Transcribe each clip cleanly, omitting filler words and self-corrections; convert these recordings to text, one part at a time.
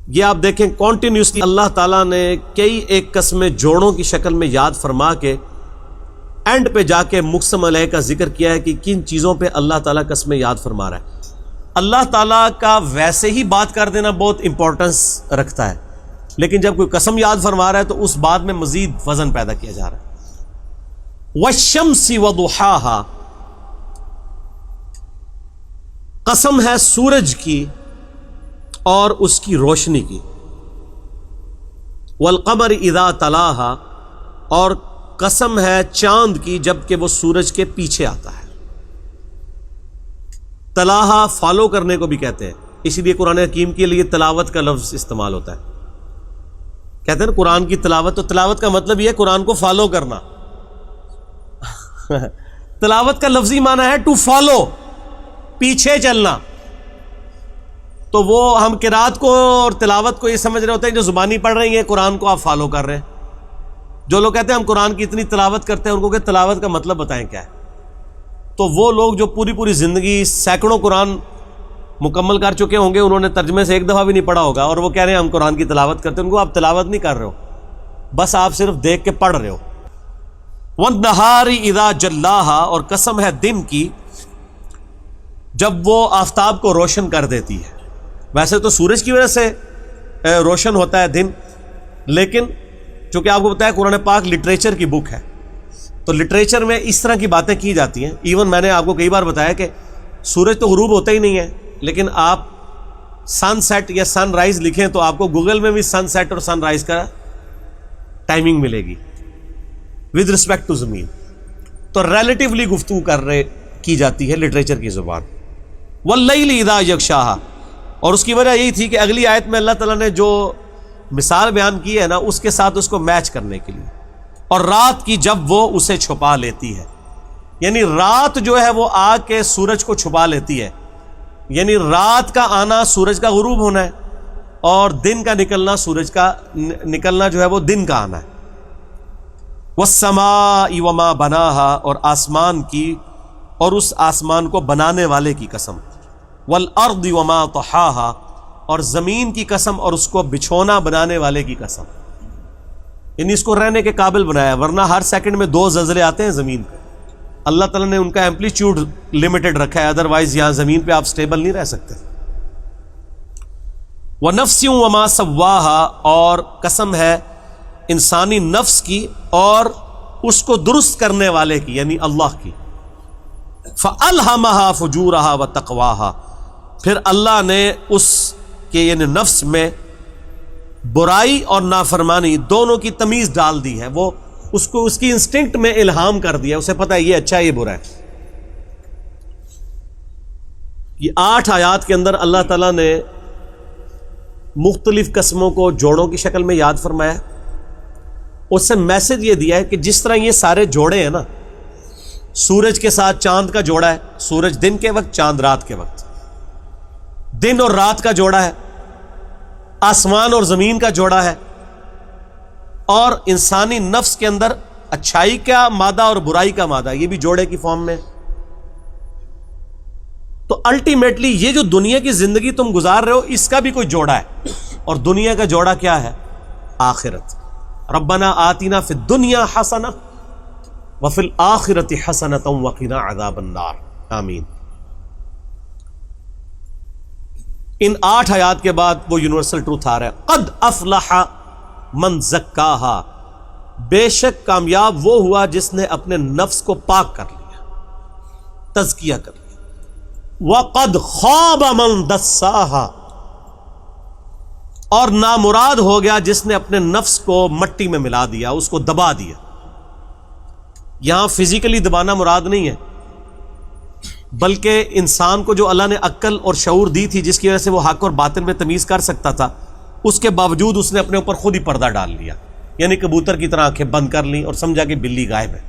یہ آپ دیکھیں کنٹینیوسلی اللہ تعالیٰ نے کئی ایک قسمیں جوڑوں کی شکل میں یاد فرما کے اینڈ پہ جا کے مقسم علیہ کا ذکر کیا ہے کہ کن چیزوں پہ اللہ تعالیٰ قسمیں یاد فرما رہا ہے۔ اللہ تعالیٰ کا ویسے ہی بات کر دینا بہت امپورٹنس رکھتا ہے، لیکن جب کوئی قسم یاد فرما رہا ہے تو اس بات میں مزید وزن پیدا کیا جا رہا ہے۔ والشمس وضحاها، قسم ہے سورج کی اور اس کی روشنی کی۔ والقمر اذا تلاها، اور قسم ہے چاند کی جب کہ وہ سورج کے پیچھے آتا ہے۔ تلاہا فالو کرنے کو بھی کہتے ہیں، اسی لیے قرآن حکیم کے لیے تلاوت کا لفظ استعمال ہوتا ہے۔ کہتے ہیں نا قرآن کی تلاوت، تو تلاوت کا مطلب یہ ہے قرآن کو فالو کرنا۔ تلاوت کا لفظی معنی ہے ٹو فالو، پیچھے چلنا۔ تو وہ ہم قرات کو اور تلاوت کو یہ سمجھ رہے ہوتے ہیں جو زبانی پڑھ رہی ہیں، قرآن کو آپ فالو کر رہے ہیں۔ جو لوگ کہتے ہیں ہم قرآن کی اتنی تلاوت کرتے ہیں، ان کو کہ تلاوت کا مطلب بتائیں کیا ہے، تو وہ لوگ جو پوری پوری زندگی سینکڑوں قرآن مکمل کر چکے ہوں گے، انہوں نے ترجمے سے ایک دفعہ بھی نہیں پڑھا ہوگا، اور وہ کہہ رہے ہیں ہم قرآن کی تلاوت کرتے ہیں۔ ان کو آپ تلاوت نہیں کر رہے ہو، بس آپ صرف دیکھ کے پڑھ رہے ہو۔ وَالنَّهَارِ إِذَا جَلَّاهَا، اور قسم ہے دن کی جب وہ آفتاب کو روشن کر دیتی ہے۔ ویسے تو سورج کی وجہ سے روشن ہوتا ہے دن، لیکن چونکہ آپ کو بتایا قرآن پاک لٹریچر کی بک ہے، تو لٹریچر میں اس طرح کی باتیں کی جاتی ہیں۔ ایون میں نے آپ کو کئی بار بتایا کہ سورج تو غروب ہوتا ہی نہیں ہے، لیکن آپ سن سیٹ یا سن رائز لکھیں تو آپ کو گوگل میں بھی سن سیٹ اور سن رائز کا ٹائمنگ ملے گی ود رسپیکٹ ٹو زمین۔ تو ریلیٹیولی گفتگو کی جاتی ہے لٹریچر کی زبان۔ واللیل اذا یغشاہا، اور اس کی وجہ یہی تھی کہ اگلی آیت میں اللہ تعالیٰ نے جو مثال بیان کی ہے نا، اس کے ساتھ اس کو میچ کرنے کے لیے۔ اور رات کی جب وہ اسے چھپا لیتی ہے، یعنی رات جو ہے وہ آ کے سورج کو چھپا لیتی ہے، یعنی رات کا آنا سورج کا غروب ہونا ہے، اور دن کا نکلنا سورج کا نکلنا جو ہے وہ دن کا آنا ہے۔ والسماء وما بناہا، اور آسمان کی اور اس آسمان کو بنانے والے کی قسم۔ والارض وما طحاہا، اور زمین کی قسم اور اس کو بچھونا بنانے والے کی قسم، یعنی اس کو رہنے کے قابل بنایا، ورنہ ہر سیکنڈ میں 2 زلزلے آتے ہیں زمین پہ۔ اللہ تعالیٰ نے ان کا ایمپلیٹیوڈ لمیٹڈ رکھا ہے، ادروائز یہاں زمین پہ آپ سٹیبل نہیں رہ سکتے۔ وَنَفْسٍ وَمَا سَوَّاهَا، اور قسم ہے انسانی نفس کی اور اس کو درست کرنے والے کی، یعنی اللہ کی۔ فَأَلْهَمَهَا فُجُورَهَا وَتَقْوَاهَا، پھر اللہ نے اس کے یعنی نفس میں برائی اور نافرمانی دونوں کی تمیز ڈال دی ہے، وہ اس کو اس کی انسٹنکٹ میں الہام کر دیا، اسے پتہ ہے یہ اچھا ہے یہ برا ہے۔ یہ 8 آیات کے اندر اللہ تعالیٰ نے مختلف قسموں کو جوڑوں کی شکل میں یاد فرمایا، اس سے میسج یہ دیا ہے کہ جس طرح یہ سارے جوڑے ہیں نا، سورج کے ساتھ چاند کا جوڑا ہے، سورج دن کے وقت چاند رات کے وقت، دن اور رات کا جوڑا ہے، آسمان اور زمین کا جوڑا ہے، اور انسانی نفس کے اندر اچھائی کا مادہ اور برائی کا مادہ، یہ بھی جوڑے کی فارم میں۔ تو الٹیمیٹلی یہ جو دنیا کی زندگی تم گزار رہے ہو، اس کا بھی کوئی جوڑا ہے، اور دنیا کا جوڑا کیا ہے؟ آخرت۔ ربنا آتنا فی الدنیا حسنہ وفی الآخرۃ حسنۃ وقنا عذاب النار، آمین۔ ان 8 آیات کے بعد وہ یونیورسل ٹروتھ آ رہا ہے، قد افلح من زکاہا، بے شک کامیاب وہ ہوا جس نے اپنے نفس کو پاک کر لیا، تزکیہ کر لیا۔ وقد خاب من دساہا، اور نامراد ہو گیا جس نے اپنے نفس کو مٹی میں ملا دیا، اس کو دبا دیا۔ یہاں فزیکلی دبانا مراد نہیں ہے، بلکہ انسان کو جو اللہ نے عقل اور شعور دی تھی، جس کی وجہ سے وہ حق اور باطل میں تمیز کر سکتا تھا، اس کے باوجود اس نے اپنے اوپر خود ہی پردہ ڈال لیا، یعنی کبوتر کی طرح آنکھیں بند کر لیں اور سمجھا کہ بلی غائب ہے۔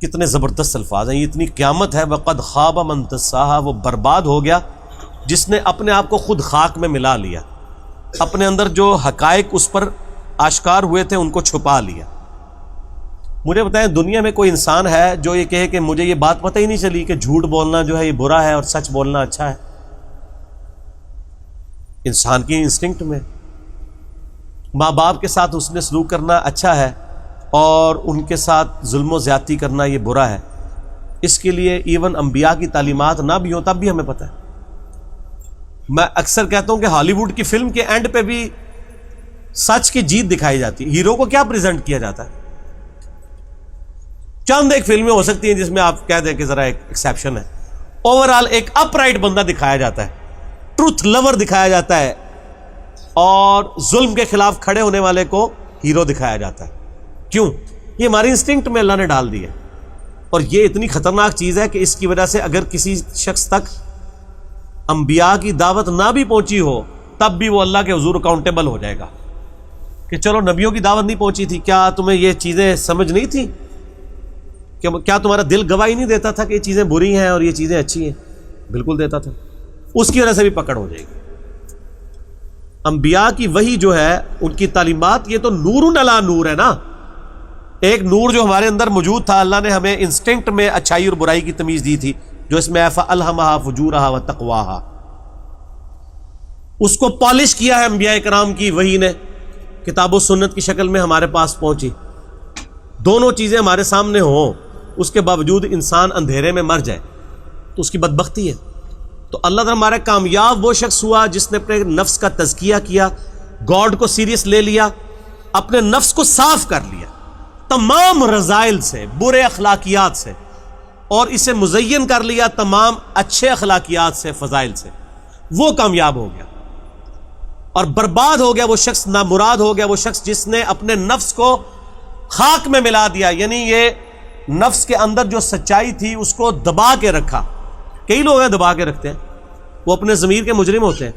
کتنے زبردست الفاظ ہیں، یہ اتنی قیامت ہے۔ وقد خاب من دساہا، وہ برباد ہو گیا جس نے اپنے آپ کو خود خاک میں ملا لیا، اپنے اندر جو حقائق اس پر آشکار ہوئے تھے ان کو چھپا لیا۔ مجھے بتائیں دنیا میں کوئی انسان ہے جو یہ کہے کہ مجھے یہ بات پتہ ہی نہیں چلی کہ جھوٹ بولنا جو ہے یہ برا ہے اور سچ بولنا اچھا ہے؟ انسان کی انسٹنکٹ میں. ماں باپ کے ساتھ حسن سلوک کرنا اچھا ہے اور ان کے ساتھ ظلم و زیادتی کرنا یہ برا ہے. اس کے لیے ایون انبیاء کی تعلیمات نہ بھی ہوں تب بھی ہمیں پتہ ہے. میں اکثر کہتا ہوں کہ ہالی ووڈ کی فلم کے اینڈ پہ بھی سچ کی جیت دکھائی جاتی ہے. ہیرو کو کیا پریزنٹ کیا جاتا ہے؟ چند ایک فلمیں ہو سکتی ہیں جس میں آپ کہہ دیں کہ ذرا ایک ایکسیپشن ہے. اوورال ایک اپ رائٹ بندہ دکھایا جاتا ہے, ٹروتھ لور دکھایا جاتا ہے, اور ظلم کے خلاف کھڑے ہونے والے کو ہیرو دکھایا جاتا ہے. کیوں؟ یہ ہماری انسٹنکٹ میں اللہ نے ڈال دی ہے, اور یہ اتنی خطرناک چیز ہے کہ اس کی وجہ سے اگر کسی شخص تک انبیاء کی دعوت نہ بھی پہنچی ہو تب بھی وہ اللہ کے حضور اکاؤنٹیبل ہو جائے گا کہ چلو نبیوں کی دعوت نہیں پہنچی تھی, کیا تمہیں یہ چیزیں سمجھ نہیں تھی؟ کیا تمہارا دل گواہی نہیں دیتا تھا کہ یہ چیزیں بری ہیں اور یہ چیزیں اچھی ہیں؟ بالکل دیتا تھا. اس کی وجہ سے بھی پکڑ ہو جائے گی. انبیاء کی وحی جو ہے, ان کی تعلیمات, یہ تو نور علی نور ہے نا. ایک نور جو ہمارے اندر موجود تھا, اللہ نے ہمیں انسٹنکٹ میں اچھائی اور برائی کی تمیز دی تھی, جو اس میں فَأَلْهَمَهَا فُجُورَهَا وَتَقْوَاهَا, اس کو پالش کیا ہے انبیاء کرام کی وحی نے, کتاب و سنت کی شکل میں ہمارے پاس پہنچی. دونوں چیزیں ہمارے سامنے ہوں, اس کے باوجود انسان اندھیرے میں مر جائے تو اس کی بدبختی ہے. تو اللہ تعالیٰ ہمارا کامیاب وہ شخص ہوا جس نے اپنے نفس کا تزکیہ کیا, گاڈ کو سیریس لے لیا, اپنے نفس کو صاف کر لیا تمام رذائل سے, برے اخلاقیات سے, اور اسے مزین کر لیا تمام اچھے اخلاقیات سے, فضائل سے. وہ کامیاب ہو گیا. اور برباد ہو گیا وہ شخص, نامراد ہو گیا وہ شخص جس نے اپنے نفس کو خاک میں ملا دیا. یعنی یہ نفس کے اندر جو سچائی تھی اس کو دبا کے رکھا. کئی لوگ ہیں دبا کے رکھتے ہیں, وہ اپنے ضمیر کے مجرم ہوتے ہیں.